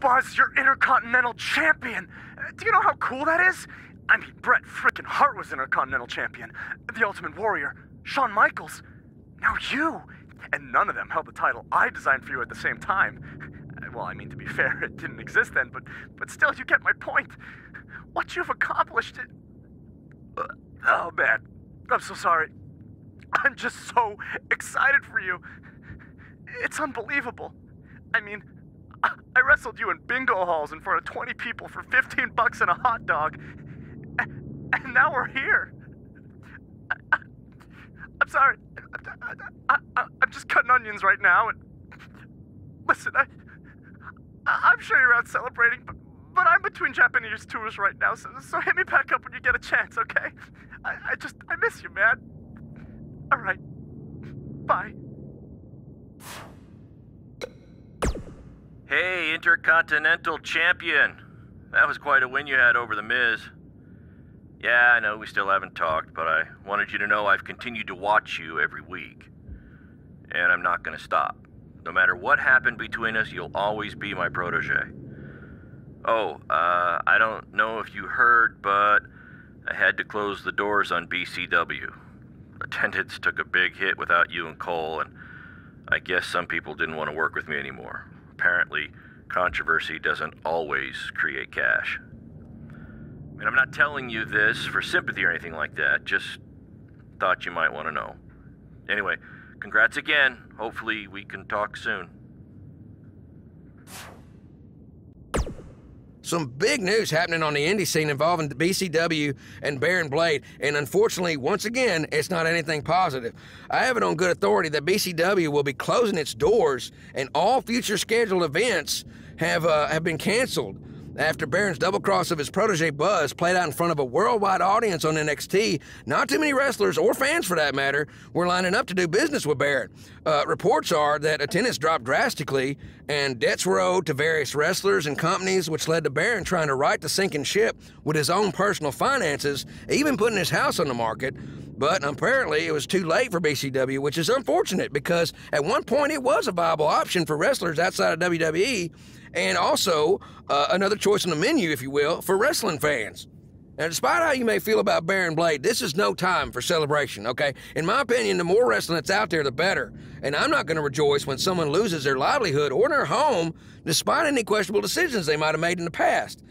Buzz, you're Intercontinental Champion. Do you know how cool that is? I mean, Bret frickin' Hart was Intercontinental Champion. The Ultimate Warrior, Shawn Michaels. Now you. And none of them held the title I designed for you at the same time. Well, I mean, to be fair, it didn't exist then, but still, you get my point. What you've accomplished... Oh, man. I'm so sorry. I'm just so excited for you. It's unbelievable. I mean, I wrestled you in bingo halls in front of 20 people for $15 and a hot dog. And now we're here. I'm sorry. I'm just cutting onions right now. And listen, I'm sure you're out celebrating, but I'm between Japanese tours right now, so hit me back up when you get a chance, okay? I miss you, man. All right. Bye. Hey, Intercontinental Champion. That was quite a win you had over The Miz. Yeah, I know we still haven't talked, but I wanted you to know I've continued to watch you every week. And I'm not gonna stop. No matter what happened between us, you'll always be my protege. Oh, I don't know if you heard, but I had to close the doors on BCW. Attendance took a big hit without you and Cole, and I guess some people didn't want to work with me anymore. Apparently, controversy doesn't always create cash. And I'm not telling you this for sympathy or anything like that, just thought you might want to know. Anyway, congrats again. Hopefully we can talk soon. Some big news happening on the indie scene involving the BCW and Baron Blade, and unfortunately, once again, it's not anything positive. I have it on good authority that BCW will be closing its doors, and all future scheduled events have been canceled after Baron's double cross of his protege Buzz played out in front of a worldwide audience on NXT. Not too many wrestlers, or fans for that matter, were lining up to do business with Baron. Reports are that attendance dropped drastically, and debts were owed to various wrestlers and companies, which led to Baron trying to right the sinking ship with his own personal finances, even putting his house on the market. But apparently it was too late for BCW, which is unfortunate because at one point it was a viable option for wrestlers outside of WWE, and also another choice on the menu, if you will, for wrestling fans. Now, despite how you may feel about Baron Blade, this is no time for celebration, okay? In my opinion, the more wrestling that's out there, the better. And I'm not going to rejoice when someone loses their livelihood or their home, despite any questionable decisions they might have made in the past.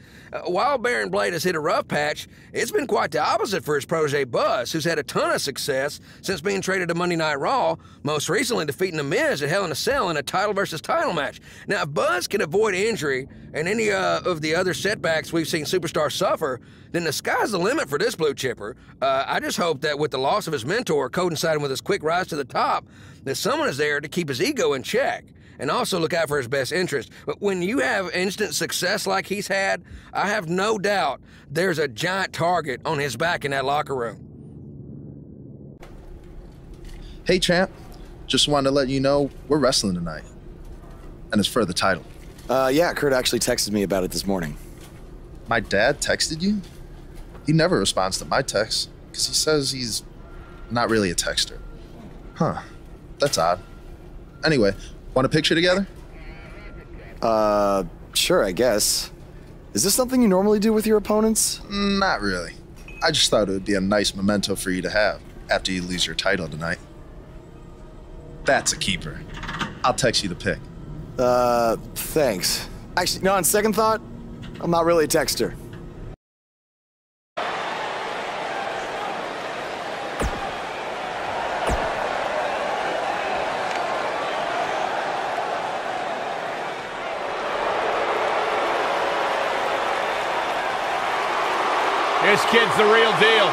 While Baron Blade has hit a rough patch, it's been quite the opposite for his protege Buzz, who's had a ton of success since being traded to Monday Night Raw, most recently defeating The Miz at Hell in a Cell in a title versus title match. Now, if Buzz can avoid injury and any of the other setbacks we've seen superstars suffer, then the sky's the limit for this blue chipper. I just hope that with the loss of his mentor coinciding with his quick rise to the top, that someone is there to keep his ego in check and also look out for his best interest. But when you have instant success like he's had, I have no doubt there's a giant target on his back in that locker room. Hey, champ. Just wanted to let you know we're wrestling tonight. And it's for the title. Yeah, Kurt actually texted me about it this morning. My dad texted you? He never responds to my texts, because he says he's not really a texter. Huh. That's odd. Anyway, want a picture together? Sure, I guess. Is this something you normally do with your opponents? Not really. I just thought it would be a nice memento for you to have after you lose your title tonight. That's a keeper. I'll text you the pic. Thanks. Actually, no, on second thought, I'm not really a texter. This kid's the real deal.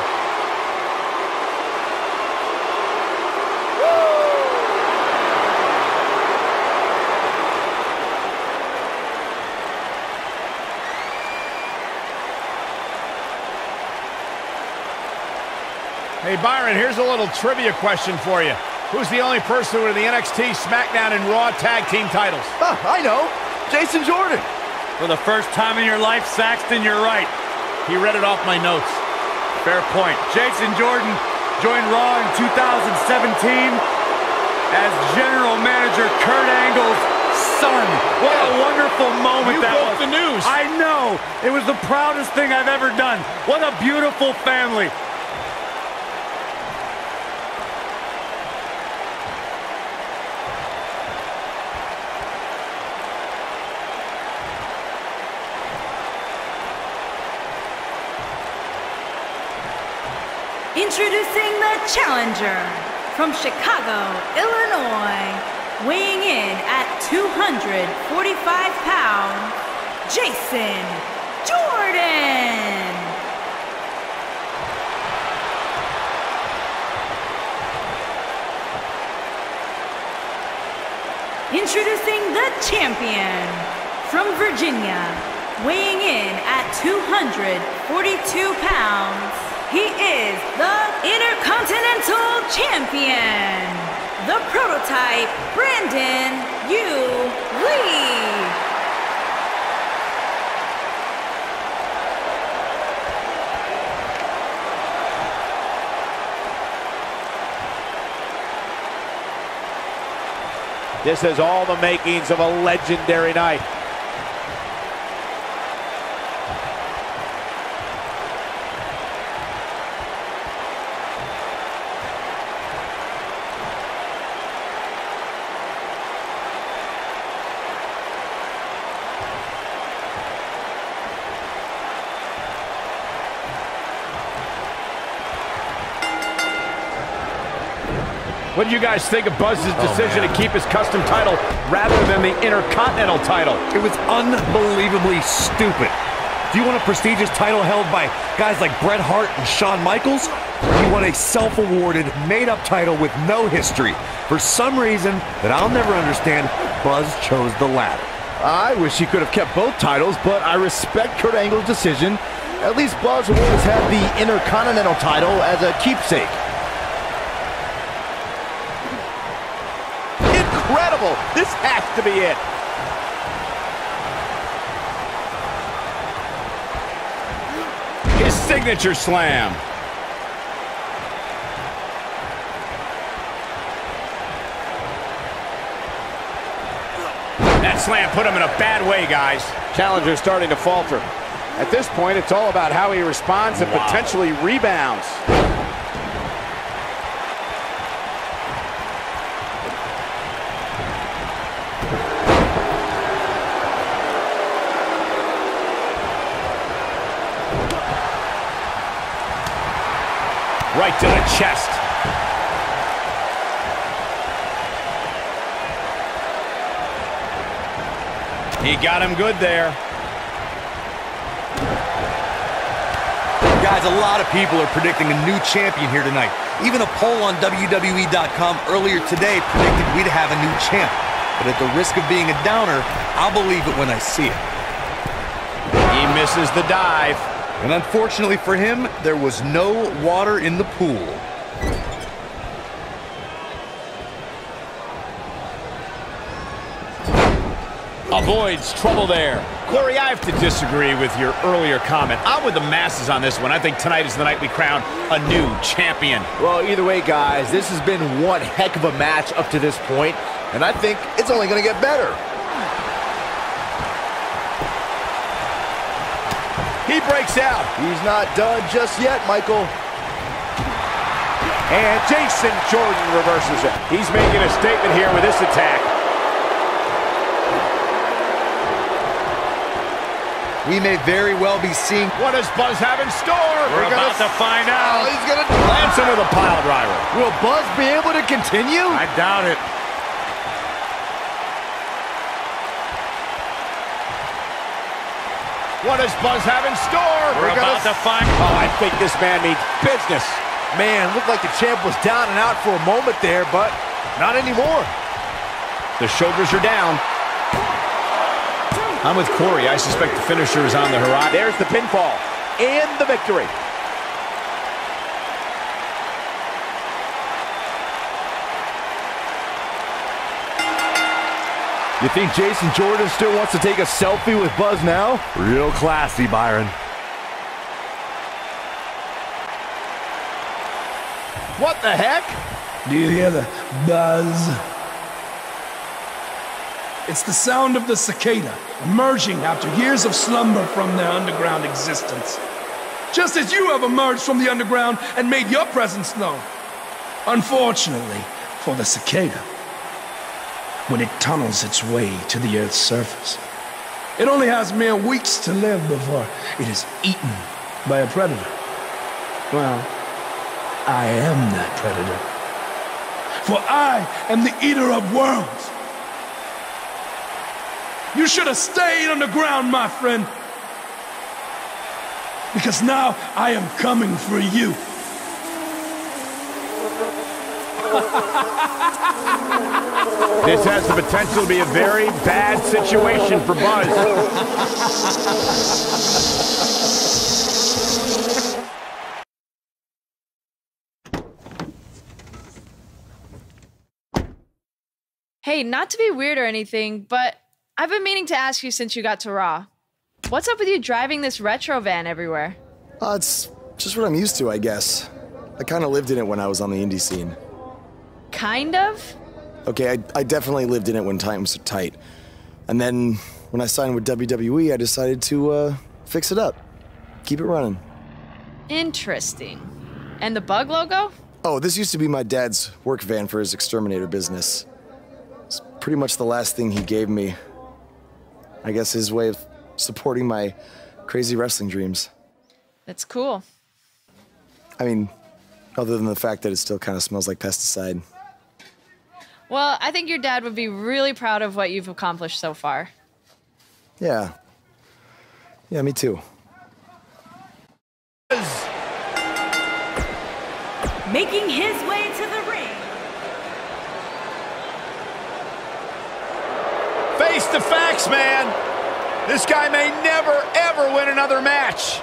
Hey, Byron, here's a little trivia question for you. Who's the only person with the NXT, SmackDown, and Raw tag team titles? I know. Jason Jordan. For the first time in your life, Saxton, you're right. He read it off my notes. Fair point. Jason Jordan joined Raw in 2017 as General Manager Kurt Angle's son. What a wonderful moment that was. Chicago. It was the proudest thing I've ever done. What a beautiful family. Introducing the challenger from Chicago, Illinois, weighing in at 245 pounds, Jason Jordan. Introducing the champion from Virginia, weighing in at 242 pounds, he is the Intercontinental Champion, the prototype Brandon Lee. This has all the makings of a legendary night. What did you guys think of Buzz's decision to keep his custom title rather than the Intercontinental title? It was unbelievably stupid. Do you want a prestigious title held by guys like Bret Hart and Shawn Michaels? Or do you want a self-awarded, made-up title with no history? For some reason that I'll never understand, Buzz chose the latter. I wish he could have kept both titles, but I respect Kurt Angle's decision. At least Buzz will always have the Intercontinental title as a keepsake. Incredible! This has to be it. His signature slam. That slam put him in a bad way, guys. Challenger's starting to falter. At this point, it's all about how he responds and potentially rebounds. Right to the chest. He got him good there. Guys, a lot of people are predicting a new champion here tonight. Even a poll on WWE.com earlier today predicted we'd have a new champ. But at the risk of being a downer, I'll believe it when I see it. He misses the dive. And unfortunately for him, there was no water in the pool. Avoids trouble there. Corey, I have to disagree with your earlier comment. I'm with the masses on this one. I think tonight is the night we crown a new champion. Well, either way, guys, this has been one heck of a match up to this point, and I think it's only going to get better. He breaks out. He's not done just yet, Michael. And Jason Jordan reverses it. He's making a statement here with this attack. We may very well be seeing... What does Buzz have in store? We're about to find out. Oh, he's going to... Lands him with a pile driver. Will Buzz be able to continue? I doubt it. What does Buzz have in store? We're about to find... Oh, I think this man means business. Man, looked like the champ was down and out for a moment there, but not anymore. The shoulders are down. I'm with Corey. I suspect the finisher is on the horizon. There's the pinfall and the victory. You think Jason Jordan still wants to take a selfie with Buzz now? Real classy, Byron. What the heck? Do you hear the buzz? It's the sound of the cicada emerging after years of slumber from their underground existence. Just as you have emerged from the underground and made your presence known. Unfortunately for the cicada, when it tunnels its way to the Earth's surface, it only has mere weeks to live before it is eaten by a predator. Well, I am that predator. For I am the eater of worlds. You should have stayed underground, my friend. Because now I am coming for you. This has the potential to be a very bad situation for Buzz. Hey, not to be weird or anything, but I've been meaning to ask you since you got to Raw. What's up with you driving this retro van everywhere? It's just what I'm used to, I guess. I kind of lived in it when I was on the indie scene. Kind of? Okay, I definitely lived in it when times were tight. And then when I signed with WWE, I decided to fix it up. Keep it running. Interesting. And the bug logo? Oh, this used to be my dad's work van for his exterminator business. It's pretty much the last thing he gave me. I guess his way of supporting my crazy wrestling dreams. That's cool. I mean, other than the fact that it still kind of smells like pesticide. Well, I think your dad would be really proud of what you've accomplished so far. Yeah. Yeah, me too. Making his way to the ring. Face the facts, man. This guy may never, ever win another match.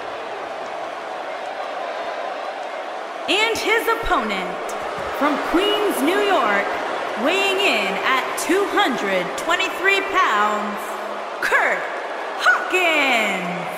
And his opponent, from Queens, New York, weighing in at 223 pounds, Kurt Hawkins.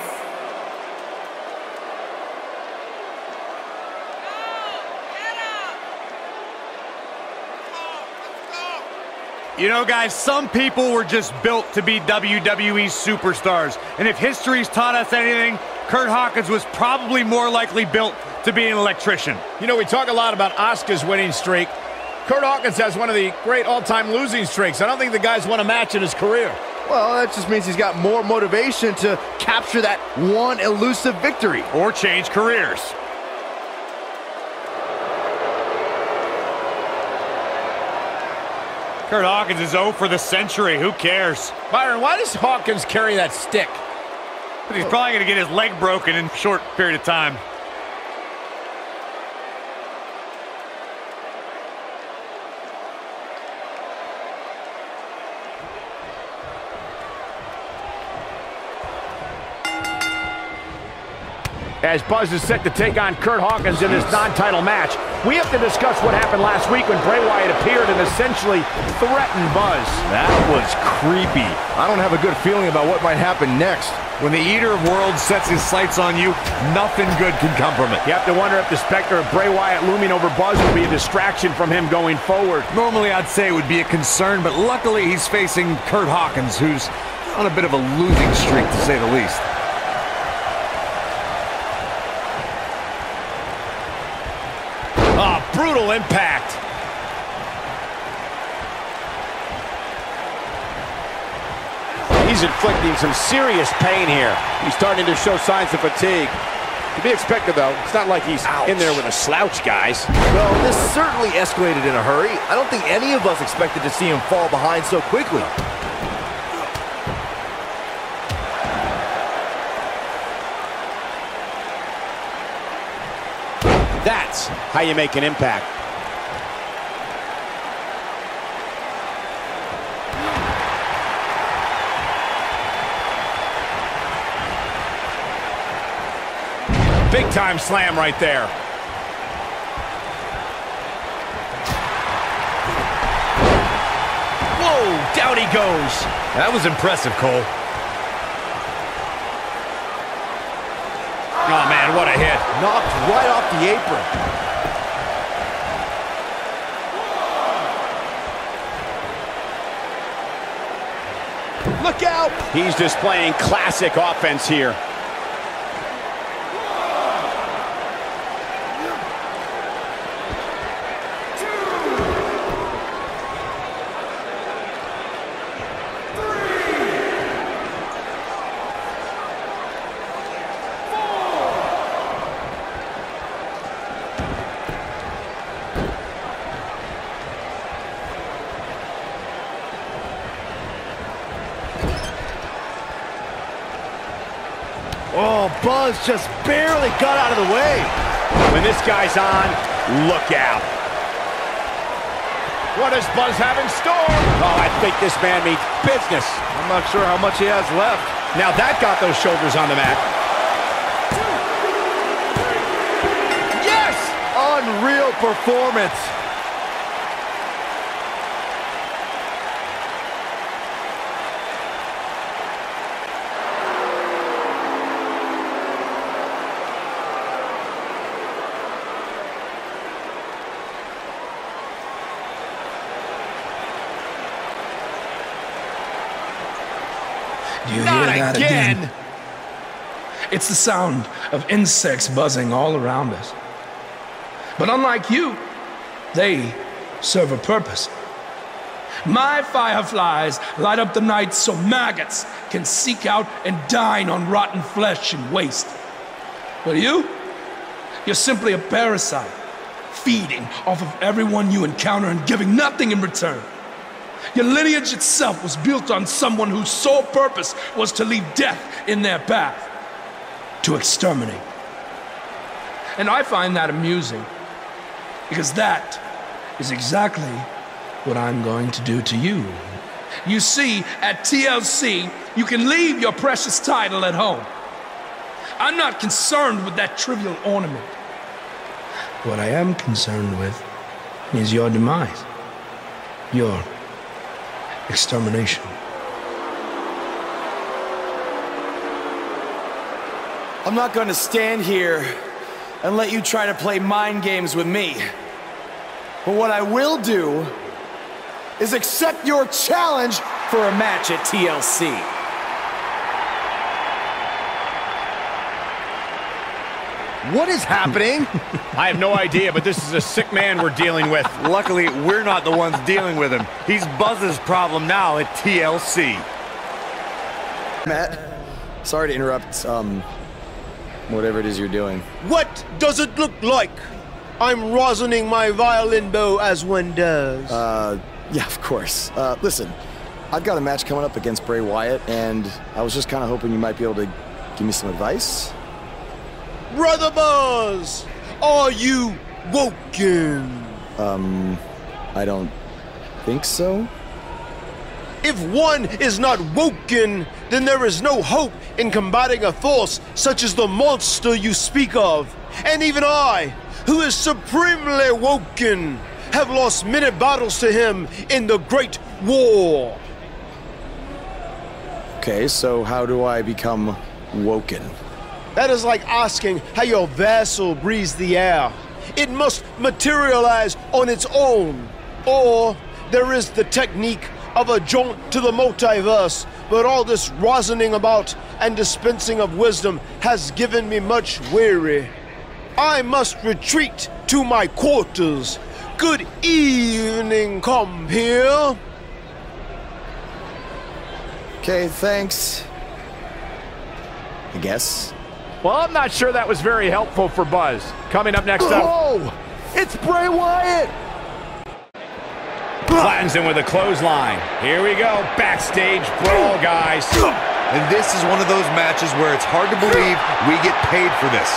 You know, guys, some people were just built to be WWE superstars. And if history's taught us anything, Kurt Hawkins was probably more likely built to be an electrician. You know, we talk a lot about Asuka's winning streak. Kurt Hawkins has one of the great all-time losing streaks. I don't think the guy's won a match in his career. Well, that just means he's got more motivation to capture that one elusive victory. Or change careers. Kurt Hawkins is 0 for the century. Who cares? Byron, why does Hawkins carry that stick? But he's probably going to get his leg broken in a short period of time. As Buzz is set to take on Kurt Hawkins in this non-title match, we have to discuss what happened last week when Bray Wyatt appeared and essentially threatened Buzz. That was creepy. I don't have a good feeling about what might happen next. When the Eater of Worlds sets his sights on you, nothing good can come from it. You have to wonder if the specter of Bray Wyatt looming over Buzz will be a distraction from him going forward. Normally I'd say it would be a concern, but luckily he's facing Kurt Hawkins, who's on a bit of a losing streak, to say the least. Brutal impact. He's inflicting some serious pain here. He's starting to show signs of fatigue. To be expected, though. It's not like he's in there with a slouch, guys. Well, this certainly escalated in a hurry. I don't think any of us expected to see him fall behind so quickly. That's how you make an impact. Big time slam right there. Whoa, down he goes. That was impressive, Cole. Oh, man, what a hit. Knocked right off the apron. Look out! He's displaying classic offense here. Oh, Buzz just barely got out of the way. When this guy's on, look out. What does Buzz have in store? Oh, I think this man means business. I'm not sure how much he has left. Now that got those shoulders on the mat. Yes! Unreal performance. Do you hear Not that again. again? It's the sound of insects buzzing all around us. But unlike you, they serve a purpose. My fireflies light up the night so maggots can seek out and dine on rotten flesh and waste. But you're simply a parasite, feeding off of everyone you encounter and giving nothing in return. Your lineage itself was built on someone whose sole purpose was to leave death in their path, to exterminate. And I find that amusing, because that is exactly what I'm going to do to you. You see, at TLC, you can leave your precious title at home. I'm not concerned with that trivial ornament. What I am concerned with is your demise, your extermination. I'm not going to stand here and let you try to play mind games with me. But what I will do is accept your challenge for a match at TLC. What is happening? I have no idea, but this is a sick man we're dealing with. Luckily, we're not the ones dealing with him. He's Buzz's problem now at TLC. Matt, sorry to interrupt, whatever it is you're doing. What does it look like? I'm rosining my violin bow as one does. Yeah, of course. Listen, I've got a match coming up against Bray Wyatt, and I was just kind of hoping you might be able to give me some advice. Brother Buzz, are you woken? I don't think so. If one is not woken, then there is no hope in combating a force such as the monster you speak of. And even I, who is supremely woken, have lost many battles to him in the Great War. Okay, so how do I become woken? That is like asking how your vessel breathes the air. It must materialize on its own. Or there is the technique of a jaunt to the multiverse, but all this rosining about and dispensing of wisdom has given me much weary. I must retreat to my quarters. Good evening, compeer. Okay, thanks. I guess. Well, I'm not sure that was very helpful for Buzz. Coming up next up... Oh! It's Bray Wyatt! Flattens him with a clothesline. Here we go. Backstage brawl, guys. And this is one of those matches where it's hard to believe we get paid for this.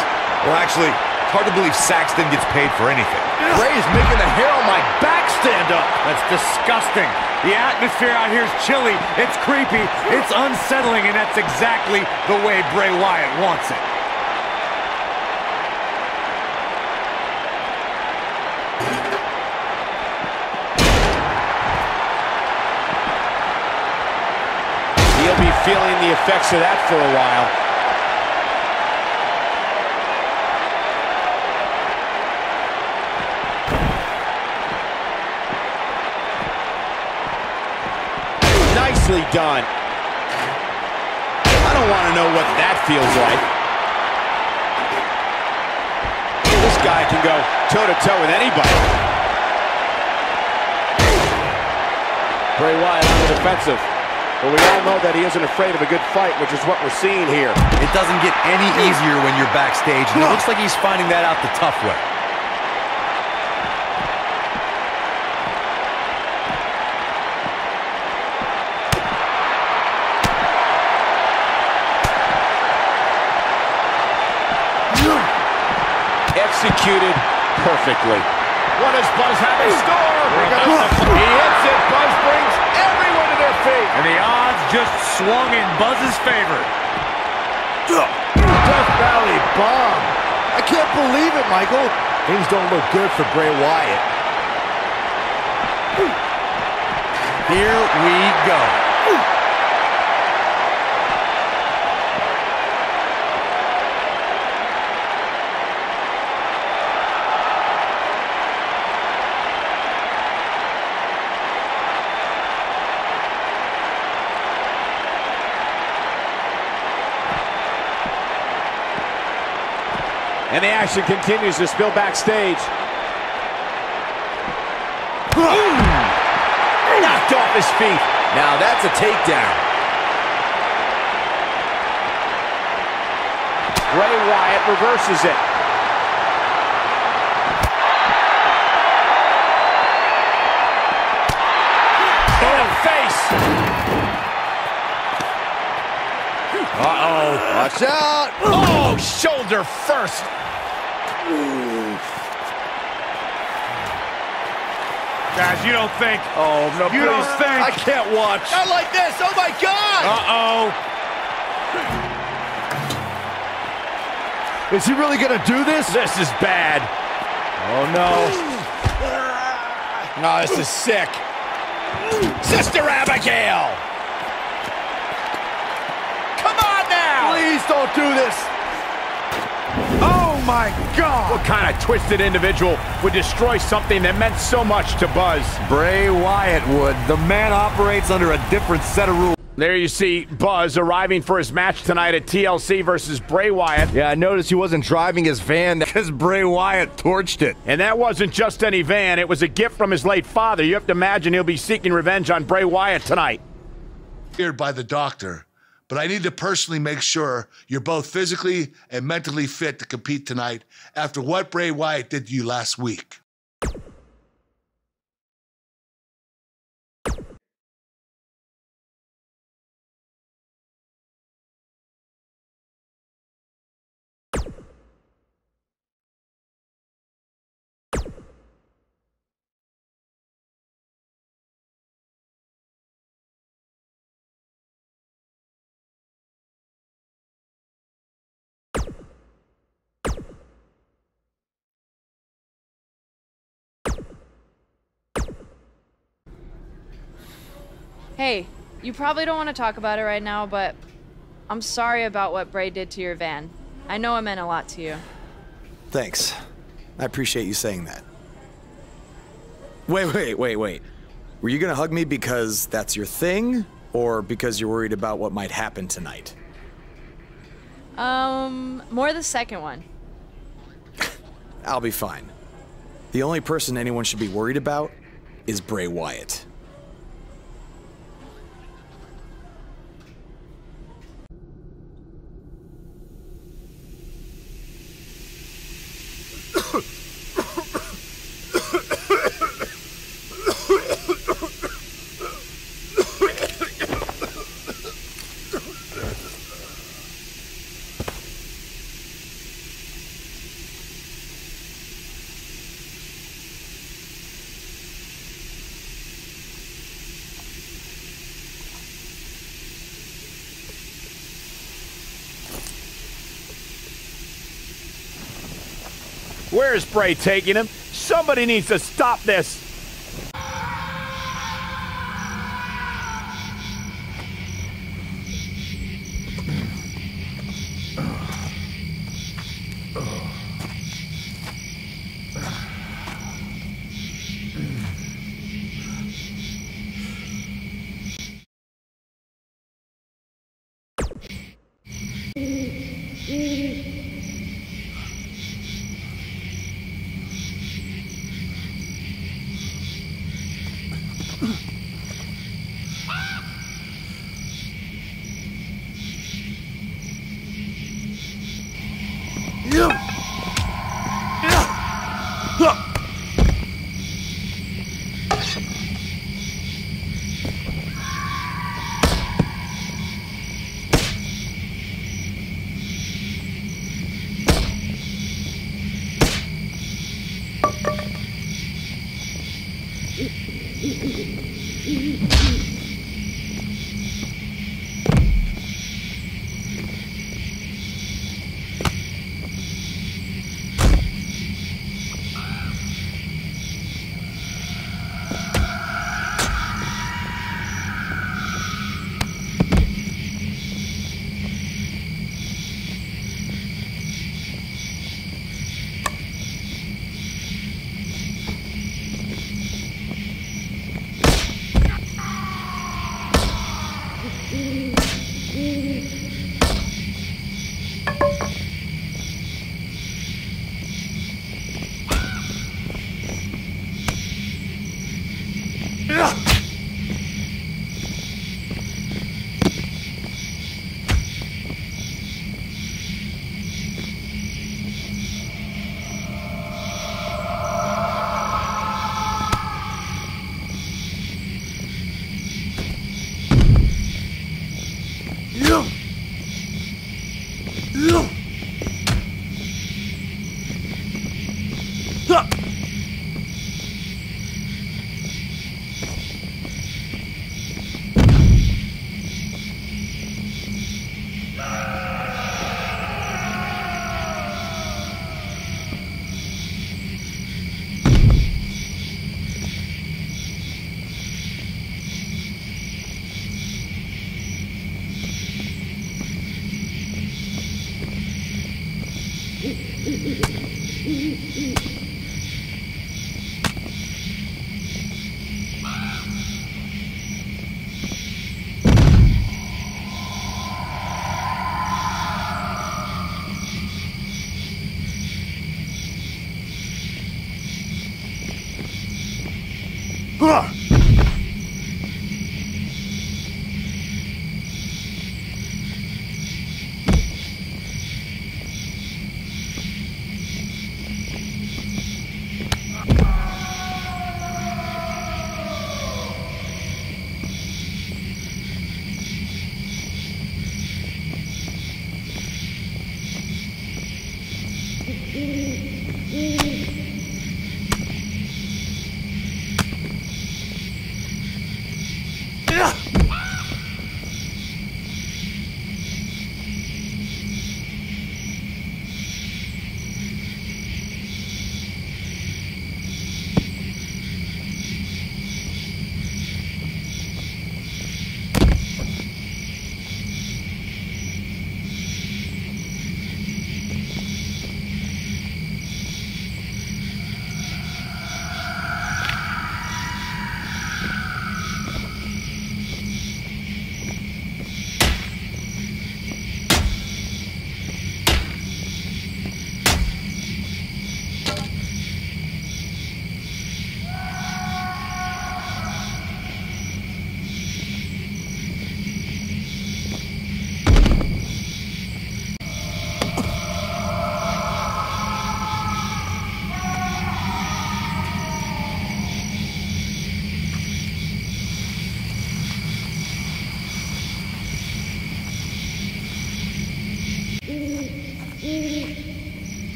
Well, actually, it's hard to believe Saxton gets paid for anything. Bray is making the hair on my back stand up. That's disgusting. The atmosphere out here is chilly. It's creepy. It's unsettling, and that's exactly the way Bray Wyatt wants it. He'll be feeling the effects of that for a while. Nicely done. don't want to know what that feels like. This guy can go toe-to-toe with anybody. Bray Wyatt on the defensive. But we all know that he isn't afraid of a good fight, which is what we're seeing here. It doesn't get any easier when you're backstage, and it looks like he's finding that out the tough way. Executed perfectly. What does Buzz have in store? He hits it. Buzz brings everyone to their feet. And the odds just swung in Buzz's favor. Death Valley bomb. I can't believe it, Michael. Things don't look good for Bray Wyatt. Here we go. And the action continues to spill backstage. Knocked off his feet. Now that's a takedown. Bray Wyatt reverses it. In the face. Uh-oh. Watch out. Oh, shoulder first. Guys, you don't think. Oh, no, You don't think. I can't watch. Not like this. Oh, my God. Uh-oh. Is he really going to do this? This is bad. Oh, no. No, this is sick. Sister Abigail. Come on now. Please don't do this. Oh, my God. What kind of twisted individual would destroy something that meant so much to Buzz? Bray Wyatt would. The man operates under a different set of rules. There you see Buzz arriving for his match tonight at TLC versus Bray Wyatt. Yeah, I noticed he wasn't driving his van because Bray Wyatt torched it. And that wasn't just any van. It was a gift from his late father. You have to imagine he'll be seeking revenge on Bray Wyatt tonight. Cleared by the doctor, but I need to personally make sure you're both physically and mentally fit to compete tonight after what Bray Wyatt did to you last week. Hey, you probably don't want to talk about it right now, but I'm sorry about what Bray did to your van. I know it meant a lot to you. Thanks. I appreciate you saying that. Wait. Were you gonna hug me because that's your thing, or because you're worried about what might happen tonight? More the second one. I'll be fine. The only person anyone should be worried about is Bray Wyatt. Where is Bray taking him? Somebody needs to stop this.